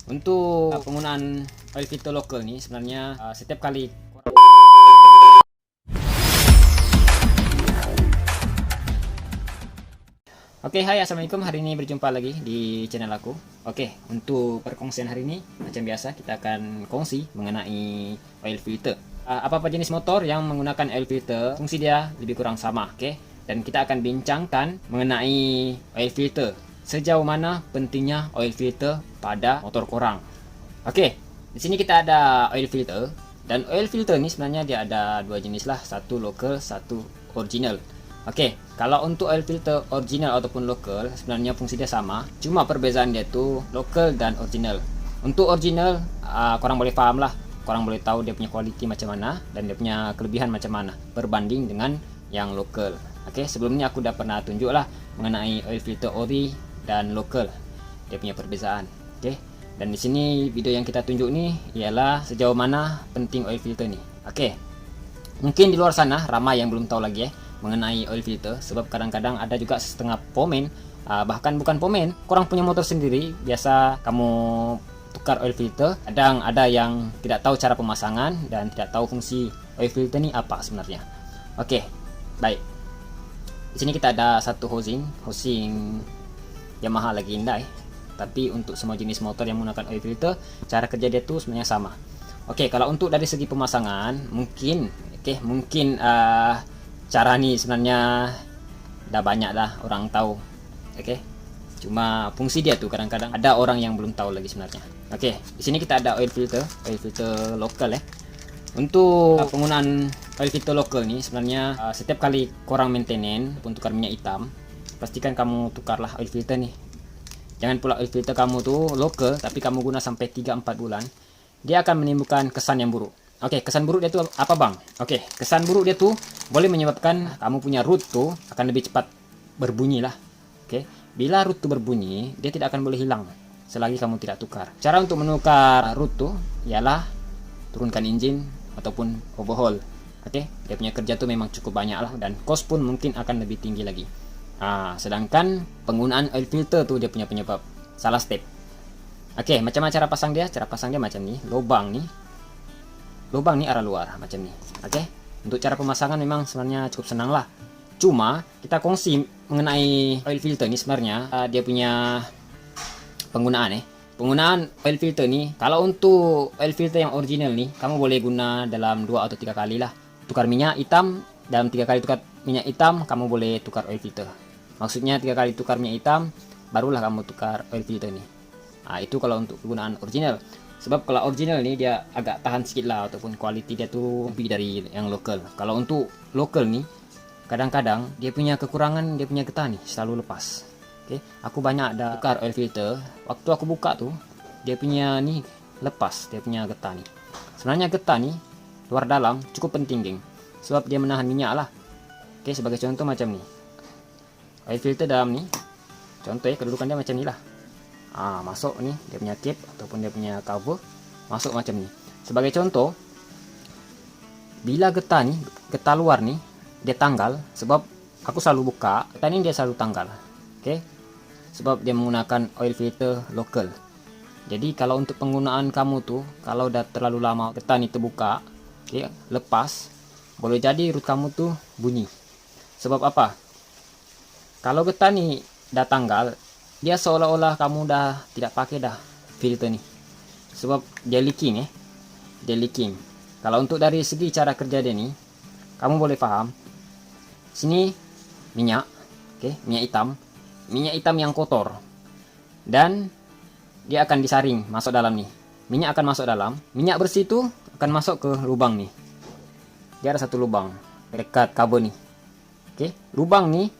Untuk penggunaan oil filter lokal ni sebenarnya setiap kali Oke, hai, assalamualaikum. Hari ini berjumpa lagi di channel aku. Oke, untuk perkongsian hari ini macam biasa kita akan kongsi mengenai oil filter. Apa-apa jenis motor yang menggunakan oil filter, fungsi dia lebih kurang sama, oke? Dan kita akan bincangkan mengenai oil filter. Sejauh mana pentingnya oil filter pada motor korang. Oke, di sini kita ada oil filter. Dan oil filter ni sebenarnya dia ada dua jenis lah, satu lokal, satu original. Oke, kalau untuk oil filter original ataupun lokal sebenarnya fungsi dia sama, cuma perbezaan dia tu lokal dan original. Untuk original, korang boleh faham lah, korang boleh tahu dia punya kualiti macam mana dan dia punya kelebihan macam mana berbanding dengan yang lokal. Oke, sebelumnya aku dah pernah tunjuk lah mengenai oil filter ori dan lokal, dia punya perbezaan. Oke, dan di sini video yang kita tunjuk ni ialah sejauh mana penting oil filter ni. Oke, mungkin di luar sana ramai yang belum tahu lagi mengenai oil filter, sebab kadang-kadang ada juga setengah pomen, bahkan bukan pomen, korang punya motor sendiri biasa kamu tukar oil filter, kadang ada yang tidak tahu cara pemasangan dan tidak tahu fungsi oil filter ni apa sebenarnya. Oke, baik. Di sini kita ada satu housing Yamaha lagi Hyundai, tapi untuk semua jenis motor yang menggunakan oil filter, cara kerja dia tu sebenarnya sama. Oke, kalau untuk dari segi pemasangan, mungkin cara ni sebenarnya dah banyak dah orang tahu. Oke, cuma fungsi dia tu kadang-kadang ada orang yang belum tahu lagi sebenarnya. Oke, di sini kita ada oil filter lokal. Untuk penggunaan oil filter lokal ni sebenarnya setiap kali korang maintenance pun tukar minyak hitam, pastikan kamu tukarlah oil filter ni. Jangan pula oil filter kamu tu lokal tapi kamu guna sampai 3-4 bulan, dia akan menimbulkan kesan yang buruk. Oke, kesan buruk dia tu apa bang? Oke, kesan buruk dia tu boleh menyebabkan kamu punya root tu akan lebih cepat berbunyi lah. Oke, bila root tu berbunyi, dia tidak akan boleh hilang selagi kamu tidak tukar. Cara untuk menukar root tu ialah turunkan enjin ataupun overhaul. Oke, dia punya kerja tu memang cukup banyak lah dan cost pun mungkin akan lebih tinggi lagi. Sedangkan penggunaan oil filter tu dia punya penyebab salah step. Oke, macam mana cara pasang dia? Cara pasang dia macam ni, lubang ni arah luar macam ni. Oke, untuk cara pemasangan memang sebenarnya cukup senang lah. Cuma kita kongsi mengenai oil filter ni sebenarnya dia punya penggunaan oil filter ni. Kalau untuk oil filter yang original ni, kamu boleh guna dalam 2 atau 3 kali lah. Tukar minyak hitam, dalam 3 kali tukar minyak hitam kamu boleh tukar oil filter. Maksudnya 3 kali tukar minyak hitam barulah kamu tukar oil filter ni. Itu kalau untuk penggunaan original. Sebab kalau original ni dia agak tahan sikit lah, ataupun kualiti dia tu lebih dari yang lokal. Kalau untuk lokal ni kadang-kadang dia punya kekurangan, dia punya getah ni selalu lepas. Oke, aku banyak dah tukar oil filter, waktu aku buka tu dia punya ni lepas, dia punya getah ni. Sebenarnya getah ni luar dalam cukup penting geng, sebab dia menahan minyak lah. Oke, sebagai contoh macam ni, oil filter dalam ni, contoh kedudukan dia macam ni lah. Masuk ni dia punya cap ataupun dia punya cover, masuk macam ni. Sebagai contoh, bila getah luar ni dia tanggal, sebab aku selalu buka, getah ni dia selalu tanggal. Oke, sebab dia menggunakan oil filter lokal. Jadi kalau untuk penggunaan kamu tu, kalau dah terlalu lama getah ni terbuka, lepas, boleh jadi root kamu tu bunyi. Sebab apa? Kalau getah ni dah tanggal, dia seolah-olah kamu dah tidak pakai dah filter ni, sebab dia leaking dia leaking. Kalau untuk dari segi cara kerja dia ni, kamu boleh faham. Sini minyak, minyak hitam yang kotor, dan dia akan disaring masuk dalam ni. Minyak akan masuk dalam, minyak bersih tu akan masuk ke lubang ni. Dia ada satu lubang dekat cover ni. Lubang ni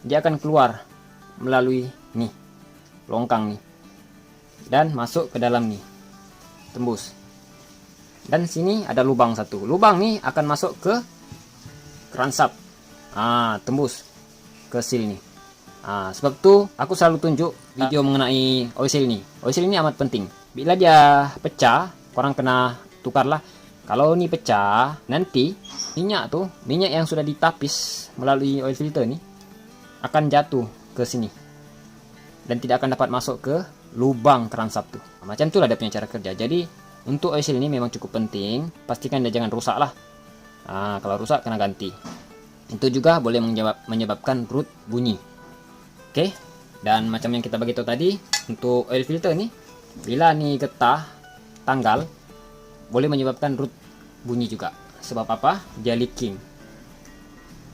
dia akan keluar melalui ni longkang ni dan masuk ke dalam ni, tembus. Dan sini ada lubang satu, lubang ni akan masuk ke crankshaft, tembus ke seal ni. Sebab tu aku selalu tunjuk video mengenai oil seal ni. Oil seal ni amat penting. Bila dia pecah, korang kena tukarlah. Kalau ni pecah, nanti minyak yang sudah ditapis melalui oil filter ni akan jatuh ke sini dan tidak akan dapat masuk ke lubang keransap tuh. Macam itulah dia punya cara kerja. Jadi untuk oil seal ini memang cukup penting, pastikan dia jangan rusak lah. Kalau rusak kena ganti. Itu juga boleh menyebabkan root bunyi. Oke. Dan macam yang kita bagi tahu tadi, untuk oil filter nih, bila nih getah tanggal, boleh menyebabkan root bunyi juga. Sebab apa? Dia leaking.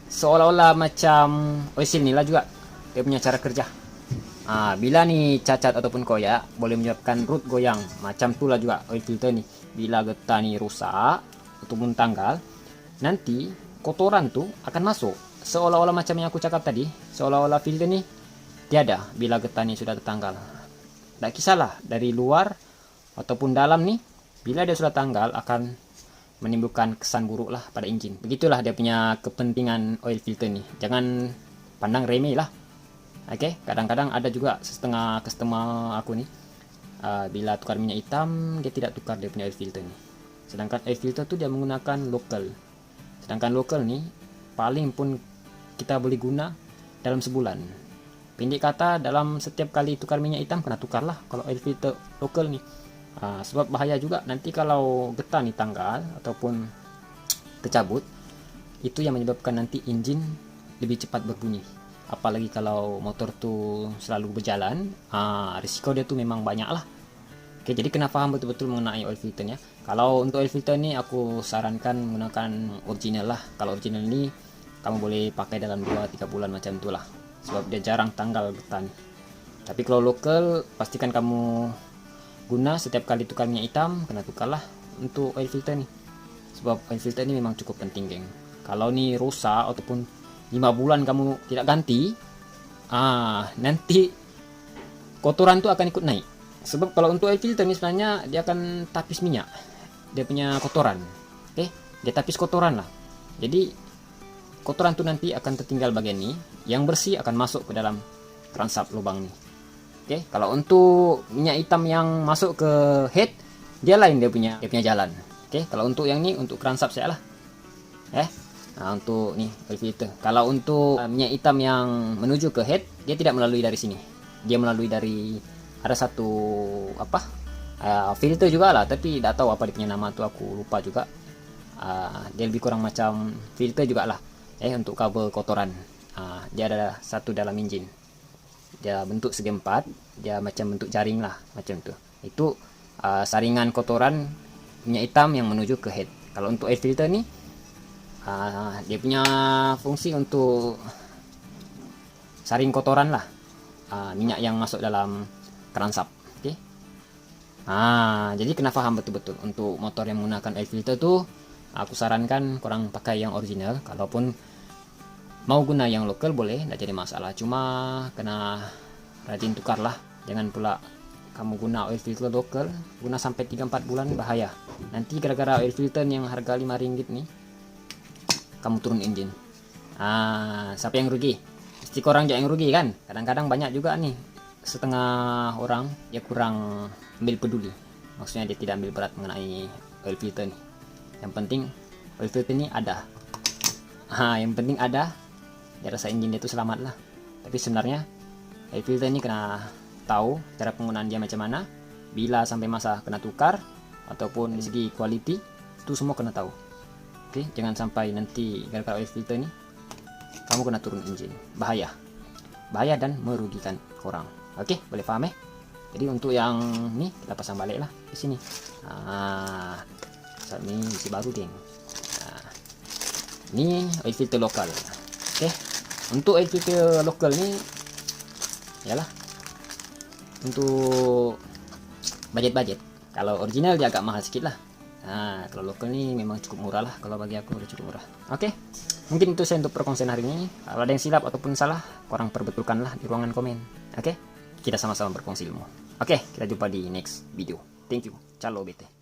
Seolah-olah macam oil seal inilah juga dia punya cara kerja. Bila nih cacat ataupun koyak, boleh menyebabkan root goyang. Macam itulah juga oil filter nih. Bila getah nih rusak ataupun tanggal, nanti kotoran tuh akan masuk. Seolah-olah macam yang aku cakap tadi, seolah-olah filter nih tiada bila getah nih sudah tertanggal. Tak kisahlah dari luar ataupun dalam nih, bila dia sudah tanggal akan menimbulkan kesan buruk lah pada engine. Begitulah dia punya kepentingan oil filter nih. Jangan pandang remeh lah. Oke, kadang-kadang ada juga setengah customer aku nih, bila tukar minyak hitam dia tidak tukar dia punya air filter nih. Sedangkan air filter tuh dia menggunakan local. Sedangkan local nih paling pun kita boleh guna dalam sebulan. Pendek kata, dalam setiap kali tukar minyak hitam kena tukar lah kalau air filter local nih. Sebab bahaya juga nanti kalau getah nih tanggal ataupun tercabut, itu yang menyebabkan nanti engine lebih cepat berbunyi. Apalagi kalau motor tuh selalu berjalan, risiko dia tuh memang banyak lah. Oke, jadi kena paham betul-betul mengenai oil filternya. Kalau untuk oil filter ini aku sarankan menggunakan original lah. Kalau original ini kamu boleh pakai dalam 2-3 bulan macam itulah, sebab dia jarang tanggal getah. Tapi kalau lokal, pastikan kamu guna setiap kali tukar minyak hitam, kena tukarlah untuk oil filter nih. Sebab oil filter ini memang cukup penting, geng. Kalau nih rusak ataupun 5 bulan kamu tidak ganti, nanti kotoran tuh akan ikut naik. Sebab kalau untuk oil filter ini sebenarnya dia akan tapis minyak, dia punya kotoran. Oke, dia tapis kotoran lah. Jadi kotoran tuh nanti akan tertinggal bagian ini, yang bersih akan masuk ke dalam keransap lubang nih. Oke, kalau untuk minyak hitam yang masuk ke head, dia lain dia punya jalan. Oke, kalau untuk yang ini untuk keransap saya lah. Untuk nih oil filter. Kalau untuk minyak hitam yang menuju ke head, dia tidak melalui dari sini. Dia melalui dari ada satu filter juga lah, tapi tidak tahu apa dia punya nama tuh, aku lupa juga. Dia lebih kurang macam filter juga lah. Untuk cover kotoran. Dia ada satu dalam engine. Dia bentuk segi empat, dia macam bentuk jaring lah, macam tu. Itu saringan kotoran minyak hitam yang menuju ke head. Kalau untuk air filter nih, dia punya fungsi untuk saring kotoran lah, minyak yang masuk dalam keransap. Oke. Jadi kena paham betul-betul untuk motor yang menggunakan air filter tuh, aku sarankan kurang pakai yang original. Kalaupun mau guna yang lokal boleh, tidak jadi masalah. Cuma kena rajin tukar lah. Jangan pula kamu guna oil filter lokal, guna sampai 3-4 bulan bahaya. Nanti gara-gara oil filter yang harga Rp5 nih, kamu turun engine. Siapa yang rugi? Mesti korang yang rugi kan. Kadang-kadang banyak juga nih setengah orang dia kurang ambil peduli. Maksudnya dia tidak ambil berat mengenai oil filter nih. Yang penting oil filter ini ada. Yang penting ada. Dia rasa engine dia itu selamat lah. Tapi sebenarnya oil filter ini kena tahu cara penggunaan dia macam mana. Bila sampai masa kena tukar ataupun dari segi quality, itu semua kena tahu. Oke, jangan sampai nanti gara-gara oil filter ini kamu kena turun engine. Bahaya dan merugikan orang. Oke, boleh paham ya? Jadi untuk yang ini kita pasang balik lah di sini. Saat ini isi baru, geng. Ini oil filter lokal. Oke, untuk oil filter lokal ini yalah untuk budget. Kalau original dia agak mahal sedikit lah. Kalau lokal ini memang cukup murah lah. Kalau bagi aku udah cukup murah. Oke, mungkin itu saya untuk perkongsian hari ini. Kalau ada yang silap ataupun salah, korang perbetulkanlah di ruangan komen. Oke, kita sama-sama berkongsi ilmu. Oke, kita jumpa di next video. Thank you. Ciao, bete.